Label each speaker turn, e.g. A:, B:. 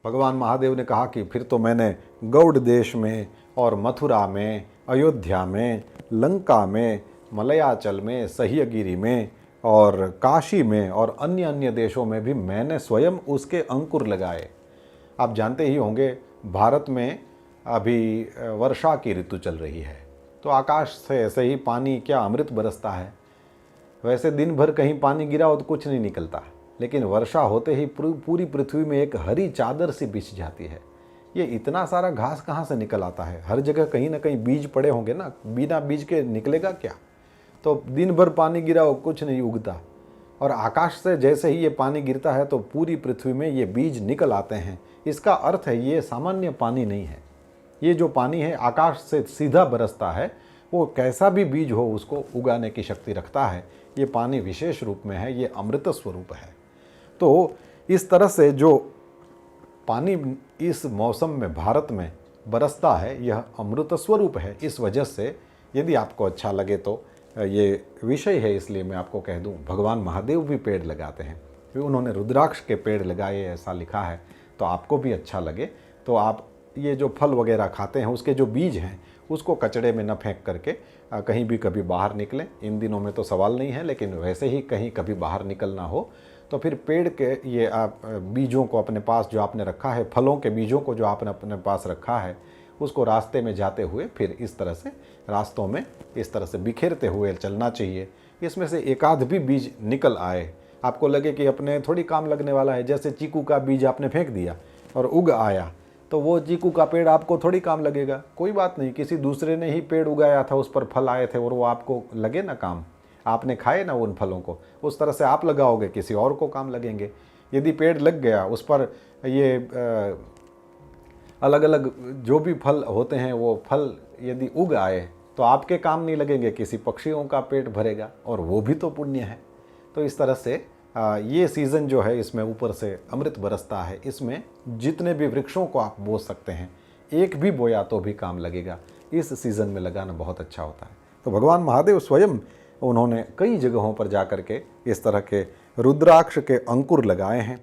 A: भगवान महादेव ने कहा कि फिर तो मैंने गौड़ देश में और मथुरा में, अयोध्या में, लंका में, मलयाचल में, सह्यगिरी में और काशी में और अन्य अन्य देशों में भी मैंने स्वयं उसके अंकुर लगाए। आप जानते ही होंगे भारत में अभी वर्षा की ऋतु चल रही है, तो आकाश से ऐसे ही पानी क्या अमृत बरसता है। वैसे दिन भर कहीं पानी गिरा हो तो कुछ नहीं निकलता, लेकिन वर्षा होते ही पूरी पृथ्वी में एक हरी चादर सी बिछ जाती है। ये इतना सारा घास कहाँ से निकल आता है? हर जगह कहीं ना कहीं बीज पड़े होंगे ना, बिना बीज के निकलेगा क्या? तो दिन भर पानी गिरा हो कुछ नहीं उगता, और आकाश से जैसे ही ये पानी गिरता है तो पूरी पृथ्वी में ये बीज निकल आते हैं। इसका अर्थ है ये सामान्य पानी नहीं है, ये जो पानी है आकाश से सीधा बरसता है, वो कैसा भी बीज हो उसको उगाने की शक्ति रखता है। ये पानी विशेष रूप में है, ये अमृत स्वरूप है। तो इस तरह से जो पानी इस मौसम में भारत में बरसता है यह अमृत स्वरूप है। इस वजह से यदि आपको अच्छा लगे तो ये विषय है, इसलिए मैं आपको कह दूं, भगवान महादेव भी पेड़ लगाते हैं, उन्होंने रुद्राक्ष के पेड़ लगाए ऐसा लिखा है। तो आपको भी अच्छा लगे तो आप ये जो फल वगैरह खाते हैं उसके जो बीज हैं उसको कचड़े में न फेंक करके कहीं भी कभी बाहर निकलें। इन दिनों में तो सवाल नहीं है, लेकिन वैसे ही कहीं कभी बाहर निकलना हो तो फिर पेड़ के ये आप बीजों को अपने पास जो आपने रखा है, फलों के बीजों को जो आपने अपने पास रखा है, उसको रास्ते में जाते हुए फिर इस तरह से रास्तों में इस तरह से बिखेरते हुए चलना चाहिए। इसमें से एक आध भी बीज निकल आए, आपको लगे कि अपने थोड़ी काम लगने वाला है, जैसे चीकू का बीज आपने फेंक दिया और उग आया, तो वो चीकू का पेड़ आपको थोड़ी काम लगेगा। कोई बात नहीं, किसी दूसरे ने ही पेड़ उगाया था, उस पर फल आए थे और वो आपको लगे ना काम, आपने खाए ना उन फलों को, उस तरह से आप लगाओगे किसी और को काम लगेंगे। यदि पेड़ लग गया, उस पर ये अलग अलग जो भी फल होते हैं वो फल यदि उग आए तो आपके काम नहीं लगेंगे, किसी पक्षियों का पेट भरेगा और वो भी तो पुण्य है। तो इस तरह से ये सीज़न जो है इसमें ऊपर से अमृत बरसता है। इसमें जितने भी वृक्षों को आप बो सकते हैं, एक भी बोया तो भी काम लगेगा। इस सीज़न में लगाना बहुत अच्छा होता है। तो भगवान महादेव स्वयं उन्होंने कई जगहों पर जा कर के इस तरह के रुद्राक्ष के अंकुर लगाए हैं।